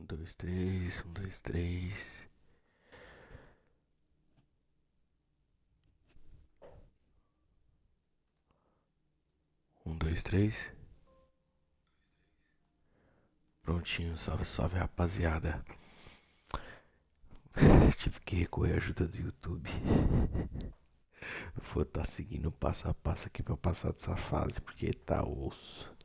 dois, três, um, dois, três. Um, dois, três. Prontinho, salve, salve, rapaziada. Tive que recorrer à ajuda do YouTube. Vou estar seguindo passo a passo aqui pra passar dessa fase, porque tá osso.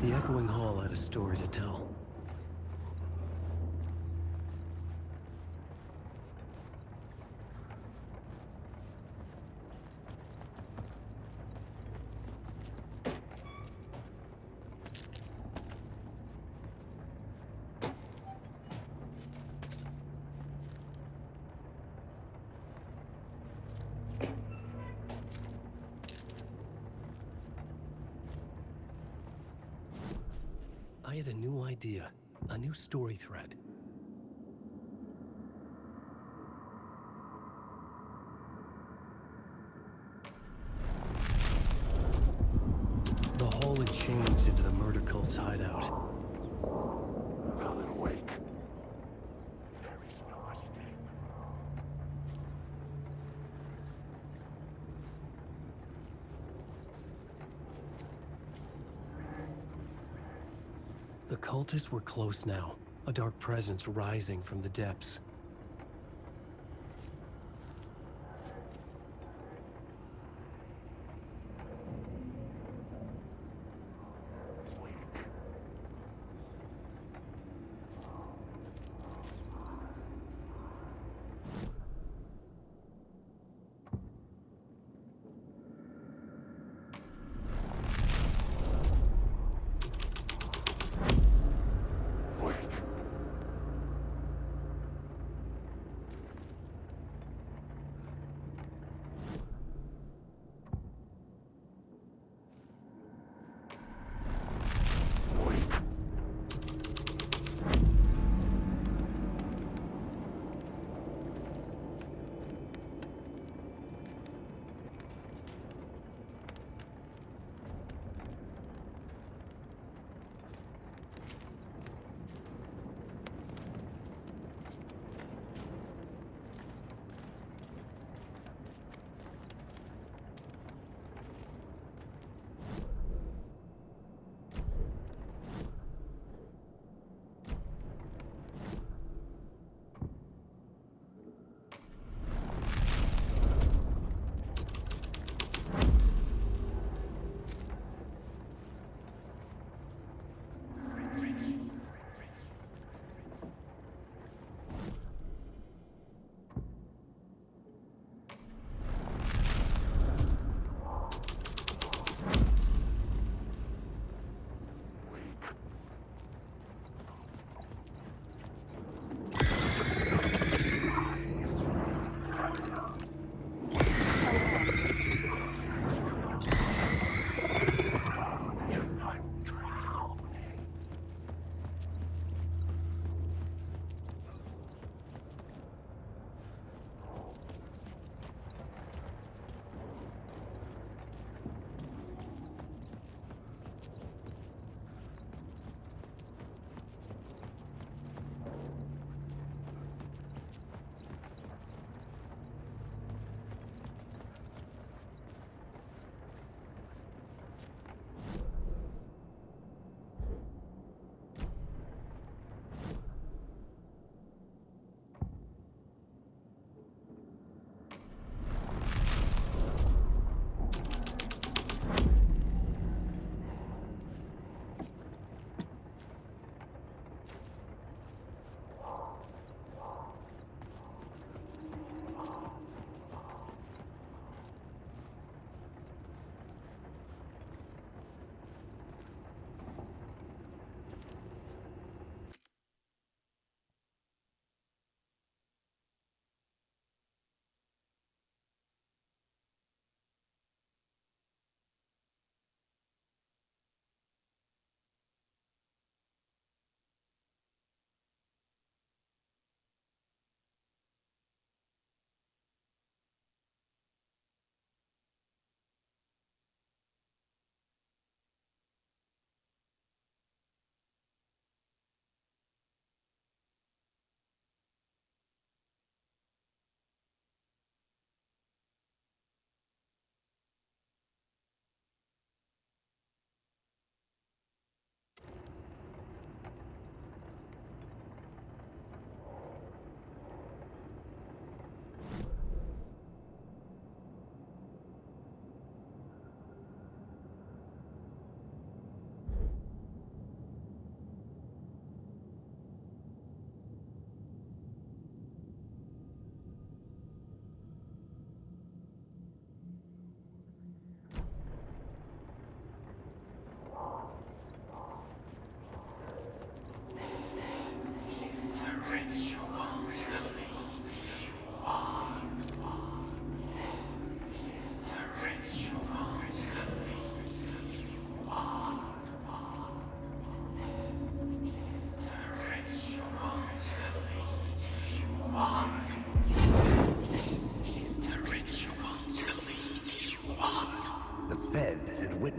The echoing hall had a story to tell. I had a new idea, a new story thread. The hall had changed into the murder cult's hideout. Colin, wake. There is no escape. The cultists were close now, a dark presence rising from the depths.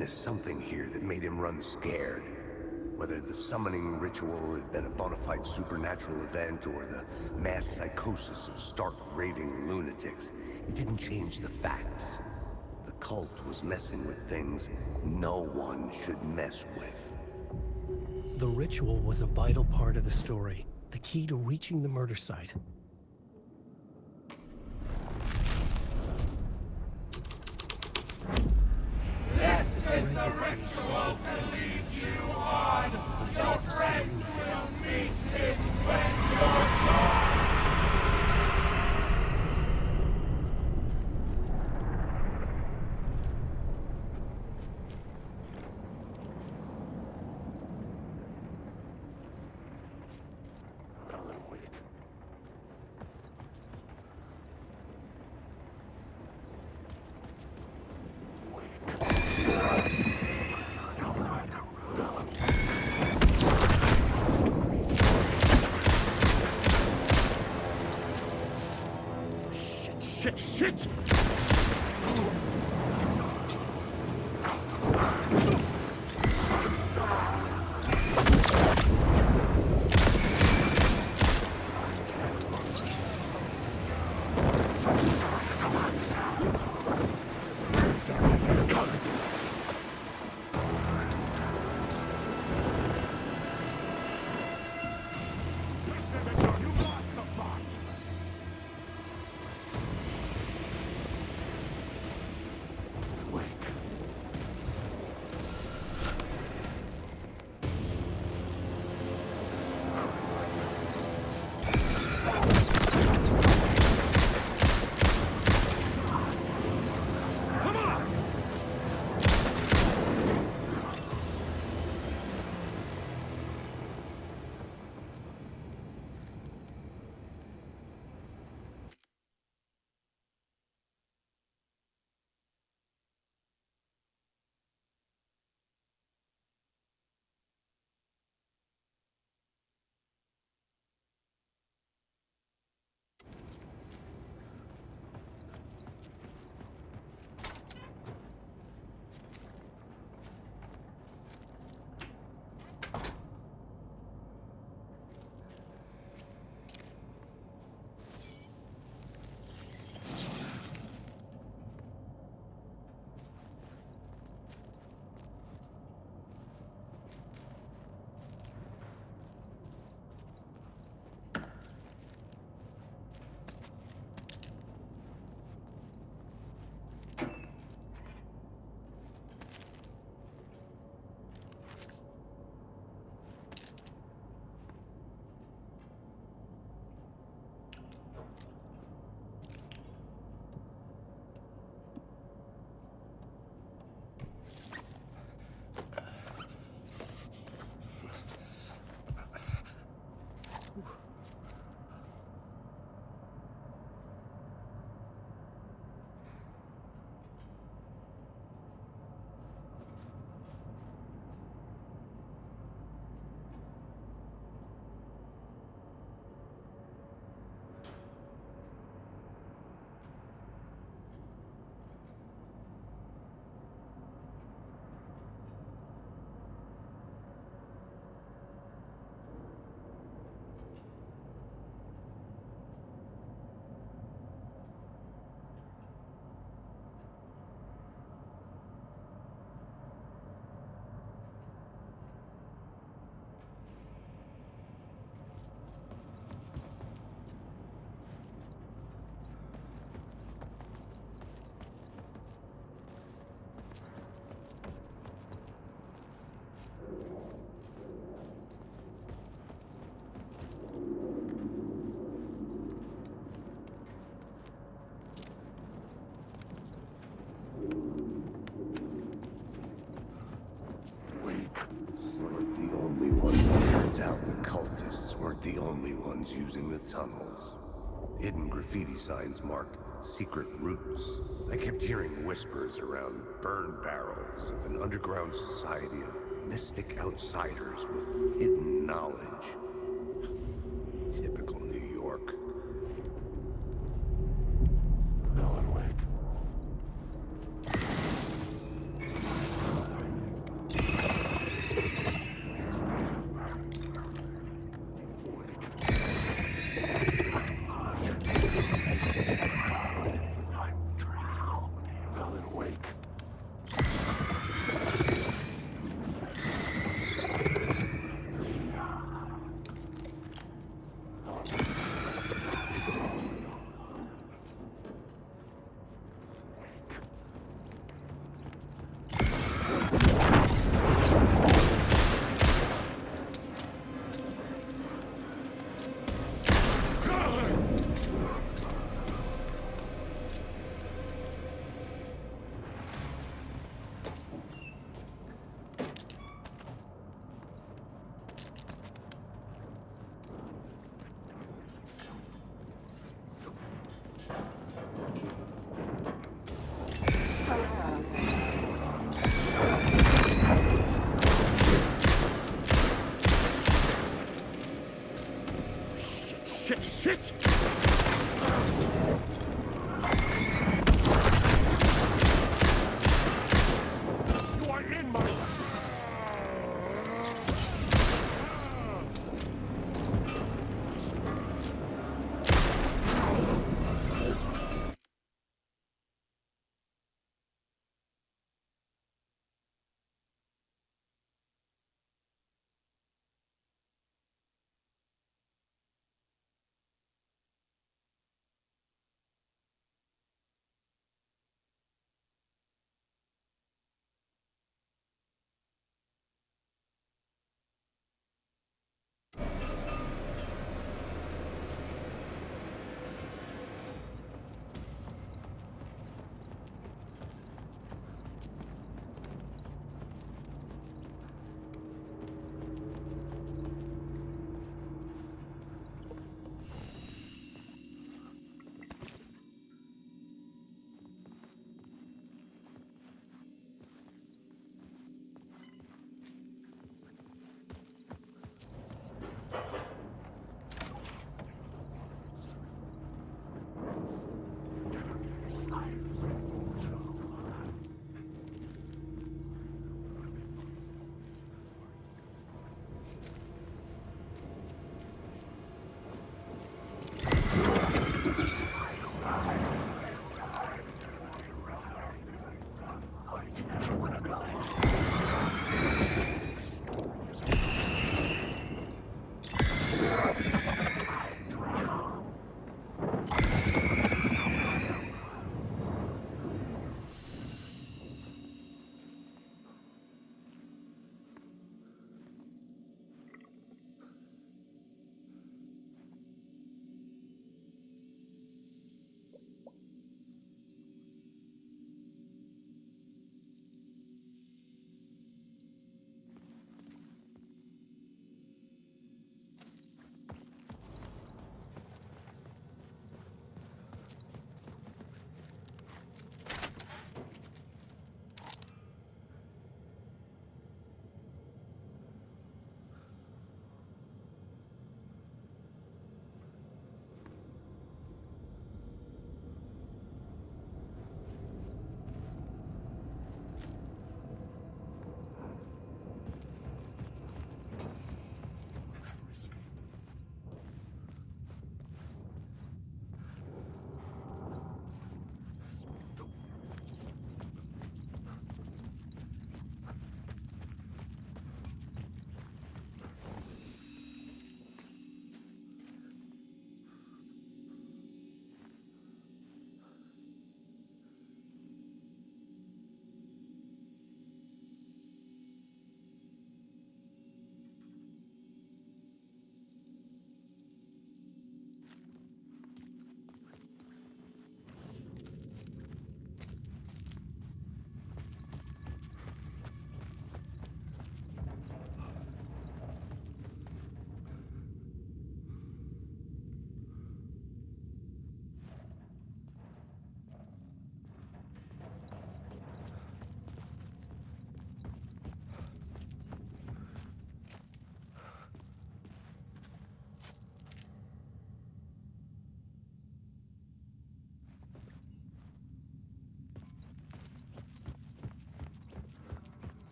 witnessed something here that made him run scared. Whether the summoning ritual had been a bona fide supernatural event or the mass psychosis of stark raving lunatics, it didn't change the facts. The cult was messing with things no one should mess with. The ritual was a vital part of the story, the key to reaching the murder site. This is the ritual to lead you on. Your friends will meet him when you're gone. Shit! The only ones using the tunnels. Hidden graffiti signs marked secret routes. I kept hearing whispers around burn barrels of an underground society of mystic outsiders with hidden knowledge. Typical New York. Alan Wake. shit, shit! You are in my...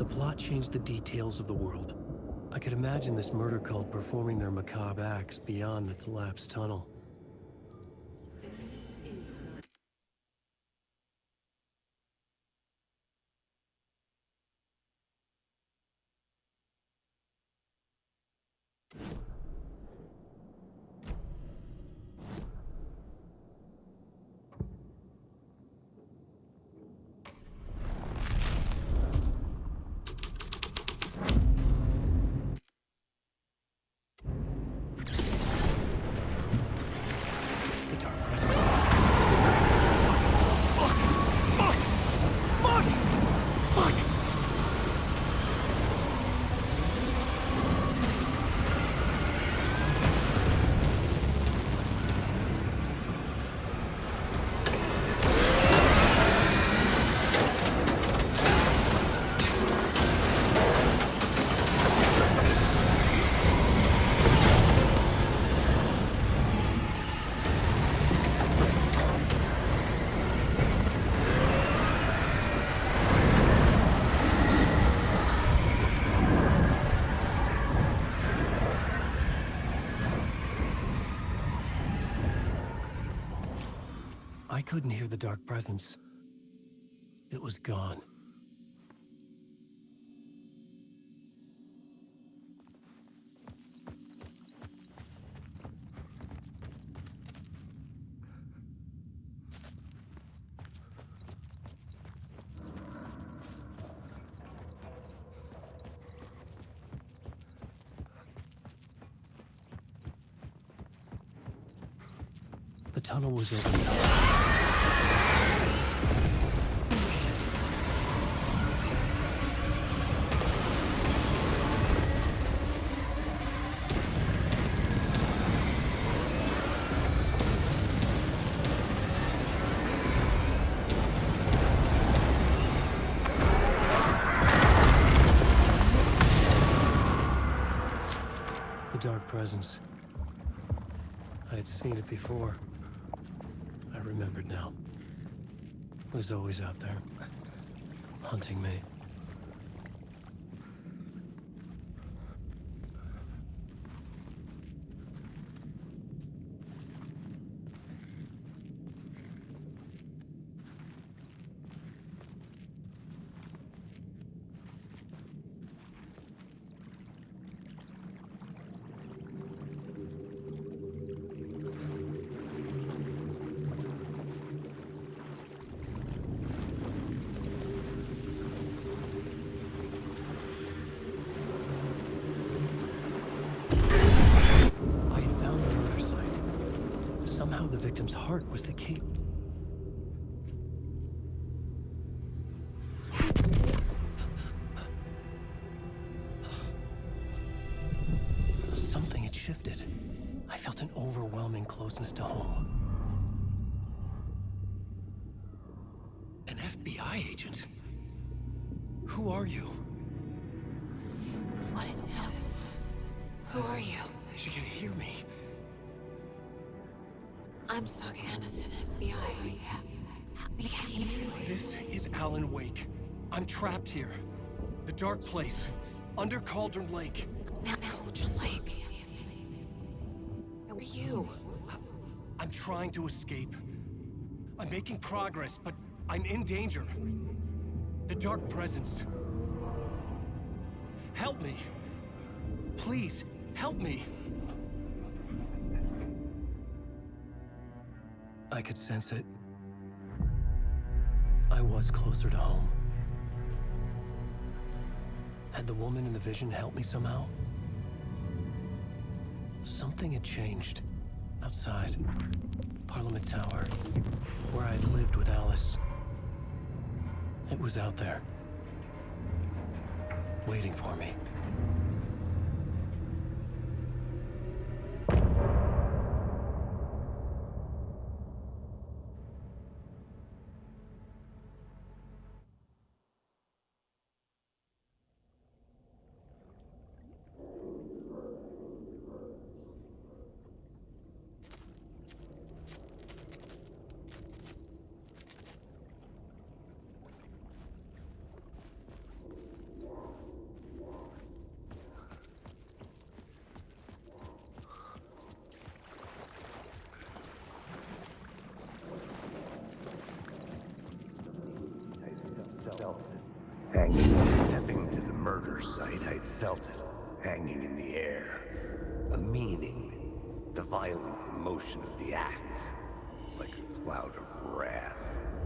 Plot changed the details of the world. I could imagine this murder cult performing their macabre acts beyond the collapsed tunnel. I couldn't hear the dark presence. It was gone. The tunnel was opened up. The dark presence. I had seen it before. I remembered now. It was always out there, hunting me. I had found the murder site. Somehow the victim's heart was the key. Something had shifted. I felt an overwhelming closeness to home. An FBI agent? Who are you? What is this? Who are you? She can hear me. I'm Saga Anderson, FBI. This is Alan Wake. I'm trapped here. The dark place. Under Cauldron Lake. Cauldron Lake. Who are you? I'm trying to escape. I'm making progress, but I'm in danger. The dark presence. Help me. Please, help me. I could sense it. I was closer to home. Had the woman in the vision helped me somehow? Something had changed. Outside. Parliament Tower. Where I had lived with Alice. It was out there. Waiting for me. Stepping to the murder site, I'd felt it, hanging in the air. A meaning, the violent emotion of the act, like a cloud of wrath.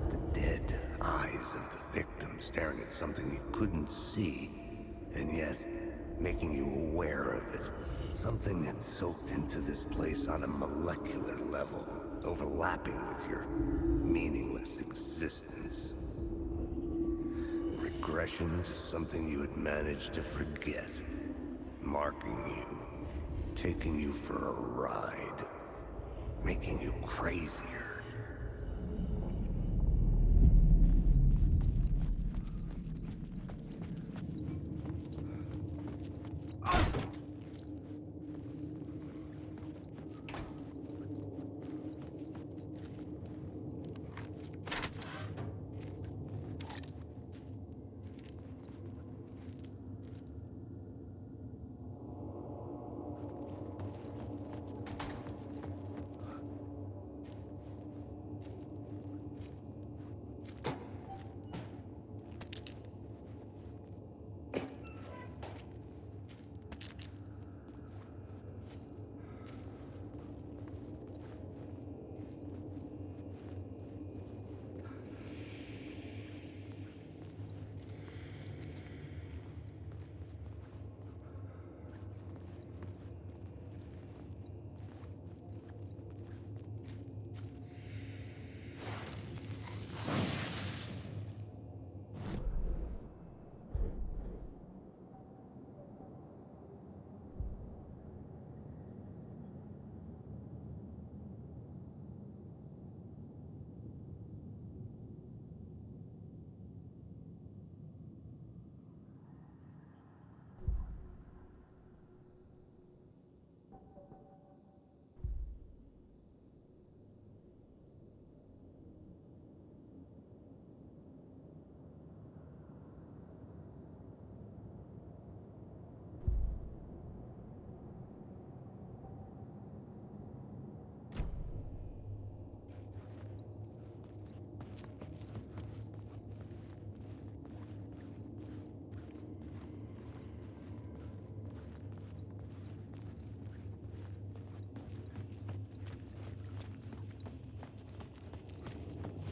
The dead eyes of the victim staring at something you couldn't see, and yet making you aware of it. Something had soaked into this place on a molecular level, overlapping with your meaningless existence. Regression to something you had managed to forget. Marking you. Taking you for a ride. Making you crazier.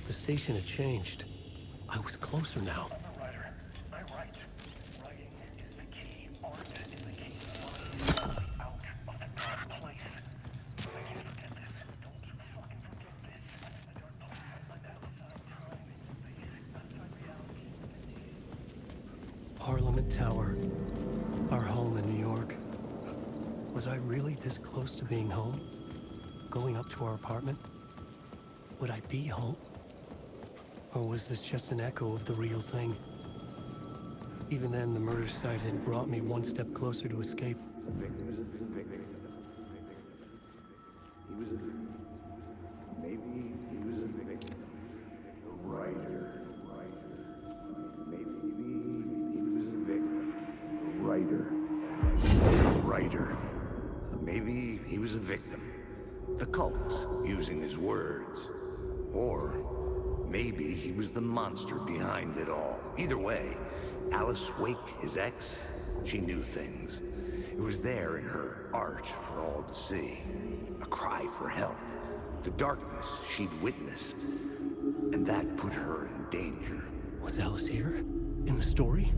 The station had changed. I was closer now. Writer, I write. Writing is the key. Art is the key. Out of the dark place. I can't forget this. Don't you fucking forget this. The dark place on the outside time and space. Outside reality. Parliament Tower. Our home in New York. Was I really this close to being home? Going up to our apartment? Would I be home? Or was this just an echo of the real thing? Even then, the murder site had brought me one step closer to escape. Maybe he was a victim. The cult, using his words. Or maybe he was the monster behind it all. Either way, Alice Wake, his ex, she knew things. It was there in her art for all to see. A cry for help. The darkness she'd witnessed. And that put her in danger. Was Alice here? In the story?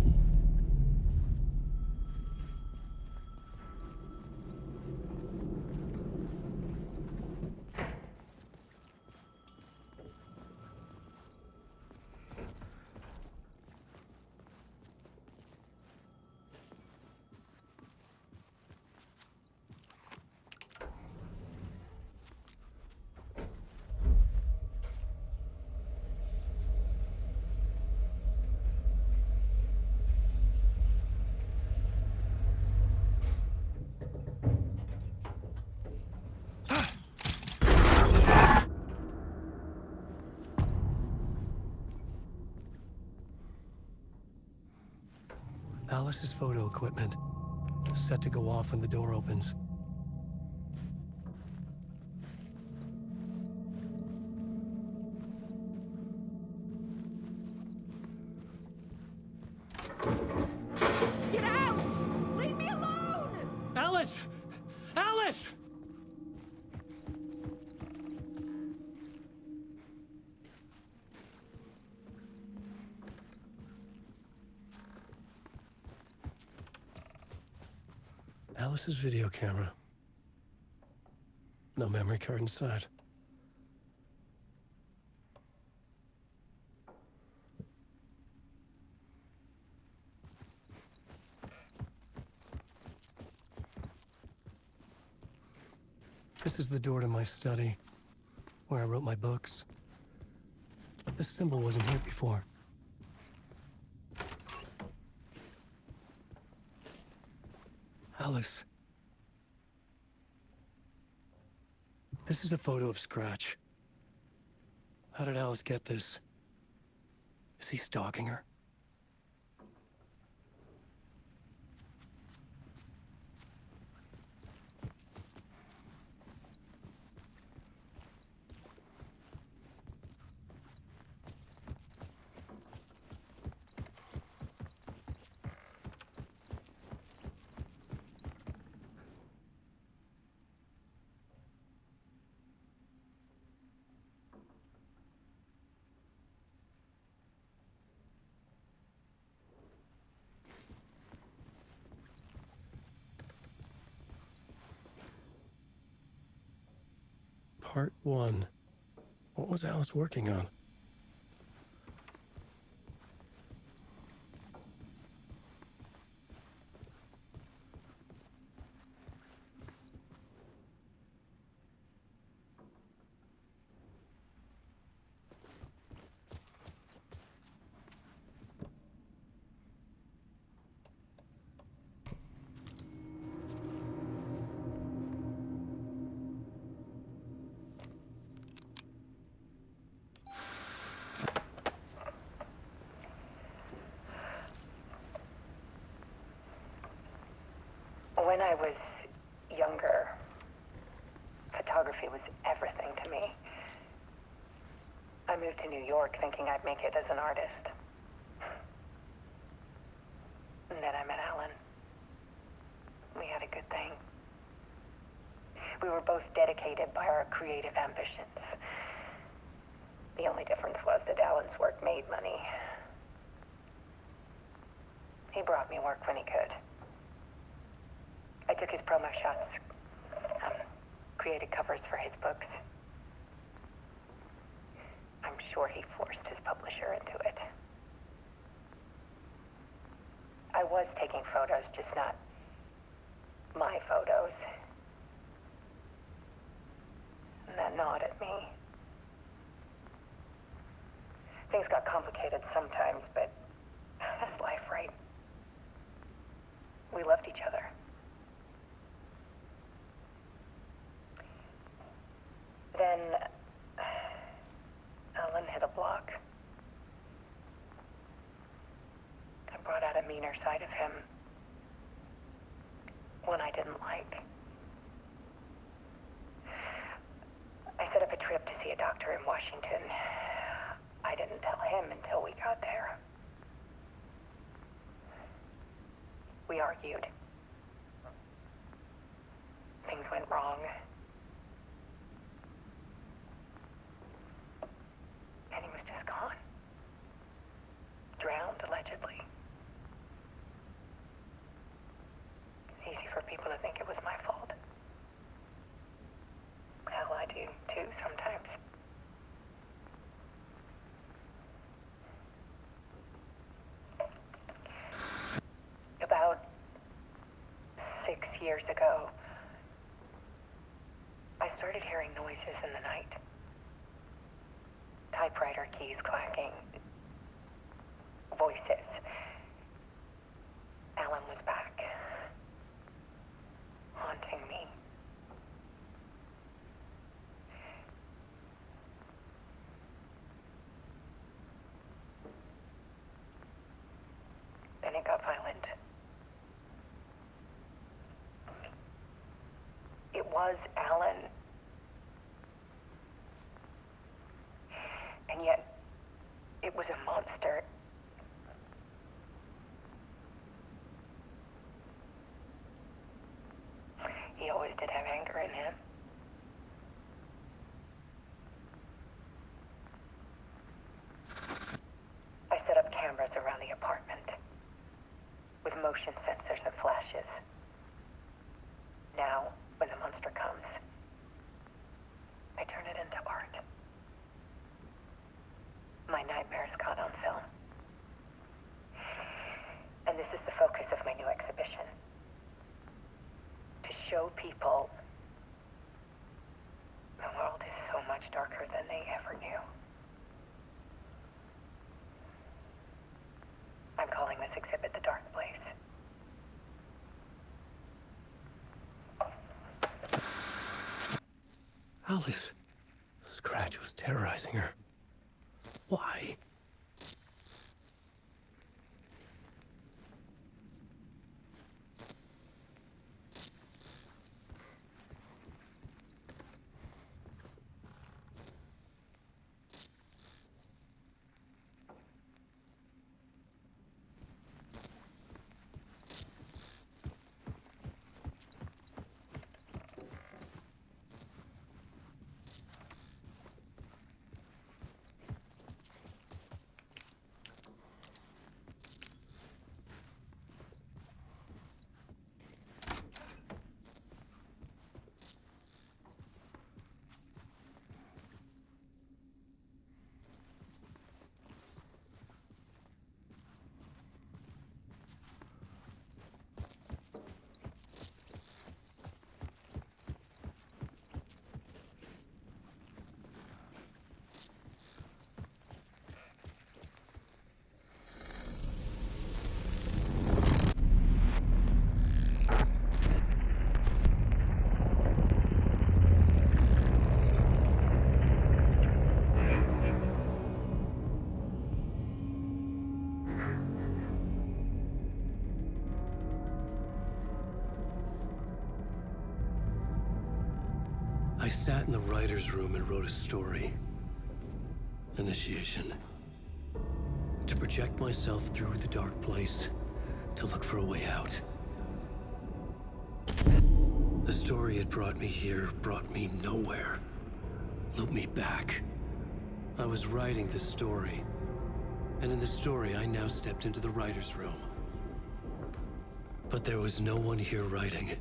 Alice's photo equipment. Set to go off when the door opens. Get out! Leave me alone! Alice! Alice! Alice's video camera. No memory card inside. This is the door to my study, where I wrote my books. This symbol wasn't here before. Alice. This is a photo of Scratch. How did Alice get this? Is he stalking her? Part 1. What was Alice working on? was younger, photography was everything to me. I moved to New York thinking I'd make it as an artist. And then I met Alan. We had a good thing. We were both dedicated by our creative ambitions. The only difference was that Alan's work made money. He brought me work when he could. I took his promo shots, created covers for his books. I'm sure he forced his publisher into it. I was taking photos, just not my photos. And that gnawed at me. Things got complicated sometimes, but that's life, right? We loved each other. Then Alan hit a block. I brought out a meaner side of him. One I didn't like. I set up a trip to see a doctor in Washington. I didn't tell him until we got there. We argued. Things went wrong. And he was just gone. Drowned, allegedly. It's easy for people to think it was my fault. Hell, I do, too, sometimes. About 6 years ago, I started hearing noises in the night. Typewriter keys clacking. Voices. Alan was back. Haunting me. Then it got violent. It was Alan. And yet, it was a monster. He always did have anger in him. I set up cameras around the apartment with motion sensors and flashes. Now, when the monster comes, I turn it into art. My nightmares caught on film. And this is the focus of my new exhibition. To show people the world is so much darker than they ever knew. I'm calling this exhibit The Dark Place. Alice. Scratch was terrorizing her. Why? I sat in the writer's room and wrote a story. Initiation. To project myself through the dark place, to look for a way out. The story had brought me here, brought me nowhere. Looped me back. I was writing the story. And in the story, I now stepped into the writer's room. But there was no one here writing it.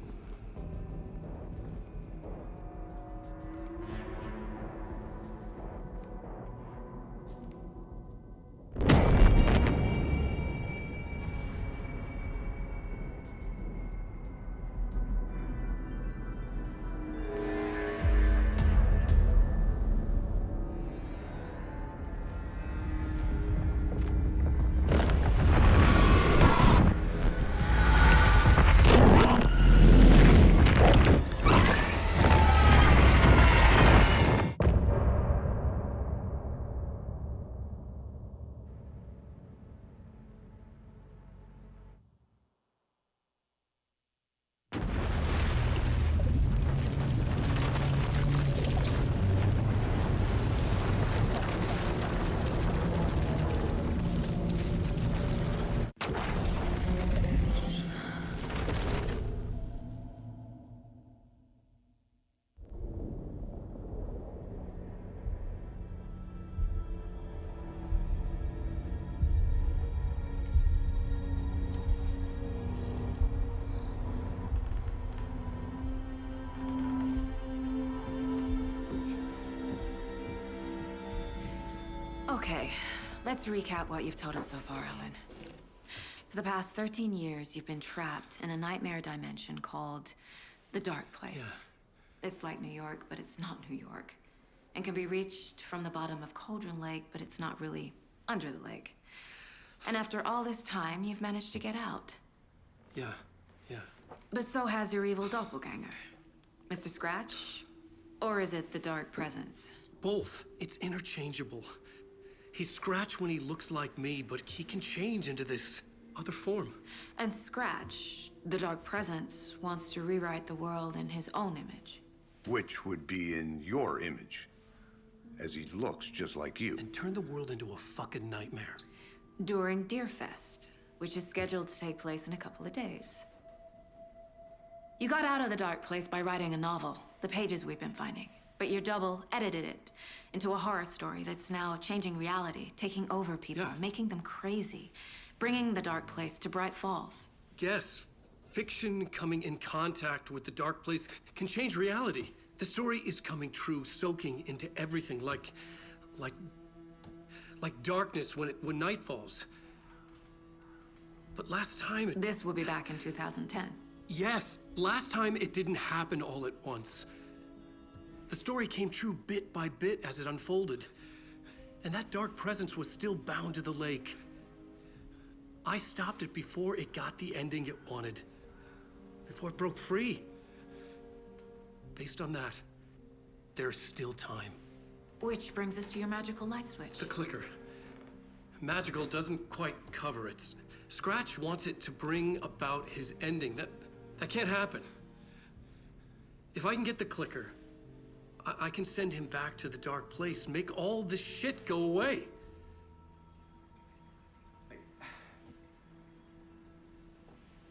Okay, let's recap what you've told us so far, Alan. For the past 13 years, you've been trapped in a nightmare dimension called the Dark Place. Yeah. It's like New York, but it's not New York. And can be reached from the bottom of Cauldron Lake, but it's not really under the lake. And after all this time, you've managed to get out. Yeah. But so has your evil doppelganger. Mr. Scratch? Or is it the Dark Presence? Both. It's interchangeable. He's Scratch when he looks like me, but he can change into this other form. And Scratch, the Dark Presence, wants to rewrite the world in his own image. Which would be in your image, as he looks just like you. And turn the world into a fucking nightmare. During Deerfest, which is scheduled to take place in a couple of days. You got out of the Dark Place by writing a novel, the pages we've been finding. But your double edited it into a horror story that's now changing reality, taking over people, making them crazy, bringing the Dark Place to Bright Falls. Yes, fiction coming in contact with the Dark Place can change reality. The story is coming true, soaking into everything, like darkness when night falls. But last time This will be back in 2010. Yes, last time it didn't happen all at once. The story came true bit by bit as it unfolded. And that dark presence was still bound to the lake. I stopped it before it got the ending it wanted. Before it broke free. Based on that, there's still time. Which brings us to your magical light switch. The clicker. Magical doesn't quite cover it. Scratch wants it to bring about his ending. That can't happen. If I can get the clicker, I can send him back to the Dark Place, make all this shit go away.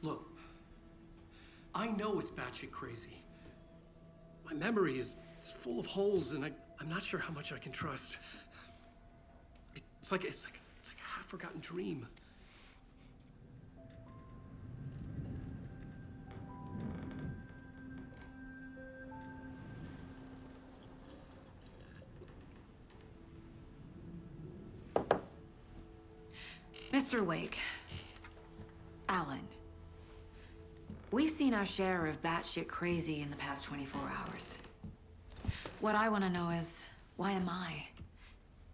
Look, I know it's batshit crazy. My memory is full of holes, and I'm not sure how much I can trust. It's like a half-forgotten dream. Mr. Wake, Alan, we've seen our share of batshit crazy in the past 24 hours. What I want to know is, why am I?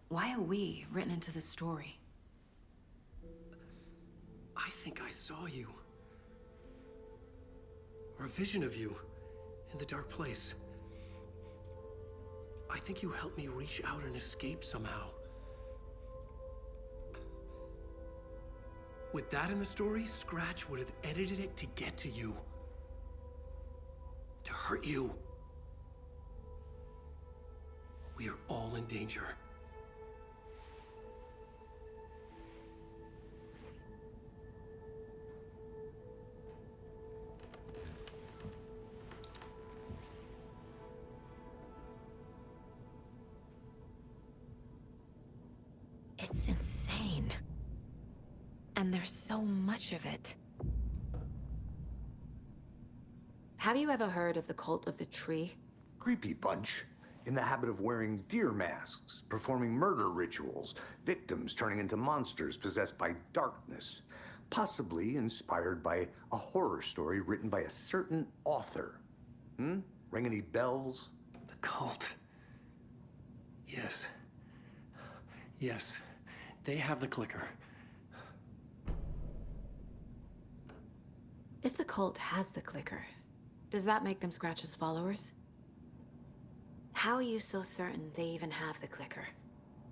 Why are we written into the story? I think I saw you. Or a vision of you in the Dark Place. I think you helped me reach out and escape somehow. With that in the story, Scratch would have edited it to get to you. To hurt you. We are all in danger. It's insane. And there's so much of it. Have you ever heard of the Cult of the Tree? Creepy bunch. In the habit of wearing deer masks, performing murder rituals, victims turning into monsters possessed by darkness. Possibly inspired by a horror story written by a certain author. Ring any bells? The cult. Yes. Yes. They have the clicker. If the cult has the clicker, does that make them Scratch's followers? How are you so certain they even have the clicker?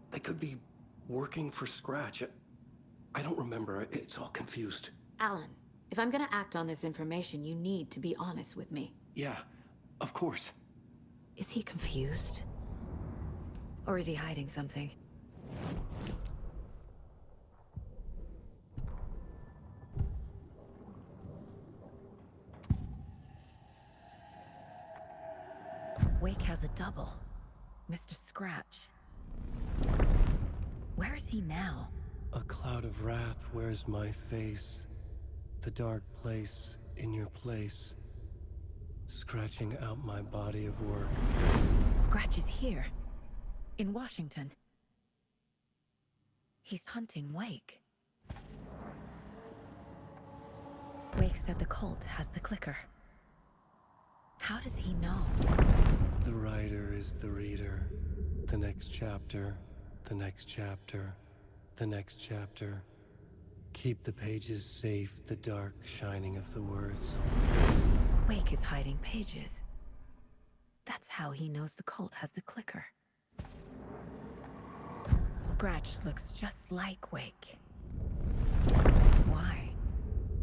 They could be working for Scratch. I don't remember. It's all confused. Alan, if I'm gonna act on this information, you need to be honest with me. Yeah, of course. Is he confused? Or is he hiding something? Wake has a double. Mr. Scratch. Where is he now? A cloud of wrath wears my face. The dark place in your place. Scratching out my body of work. Scratch is here. In Washington. He's hunting Wake. Wake said the cult has the clicker. How does he know? The writer is the reader. The next chapter, the next chapter, the next chapter. Keep the pages safe, the dark shining of the words. Wake is hiding pages. That's how he knows the cult has the clicker. Scratch looks just like Wake. Why?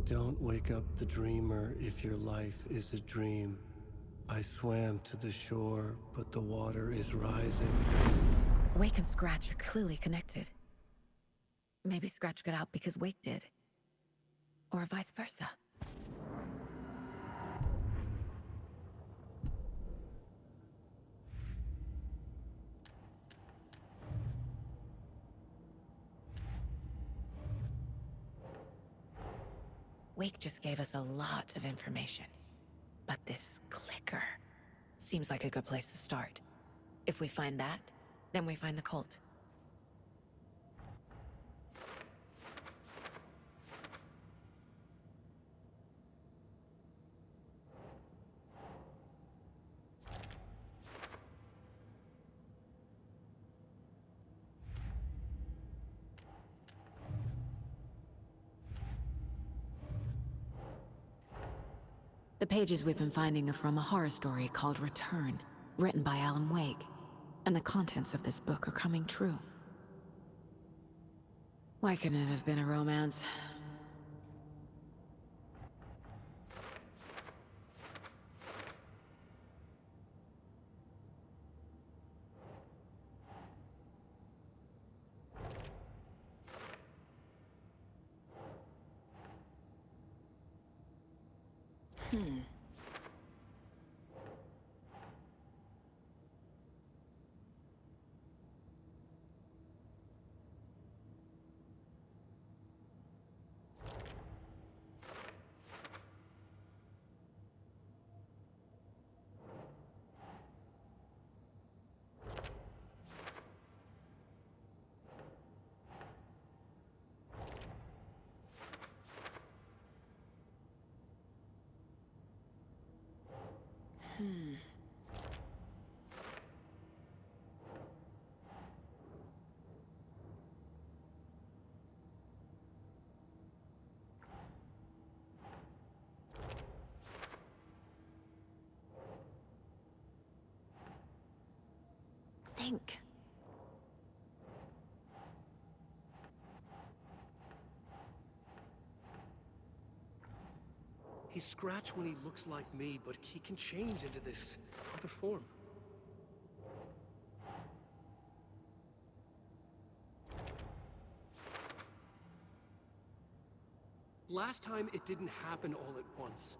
Don't wake up the dreamer if your life is a dream. I swam to the shore, but the water is rising. Wake and Scratch are clearly connected. Maybe Scratch got out because Wake did. Or vice versa. Wake just gave us a lot of information. But this clicker seems like a good place to start. If we find that, then we find the cult. The pages we've been finding are from a horror story called Return, written by Alan Wake. And the contents of this book are coming true. Why couldn't it have been a romance? Think. He's Scratch when he looks like me, but he can change into this other form. Last time, it didn't happen all at once.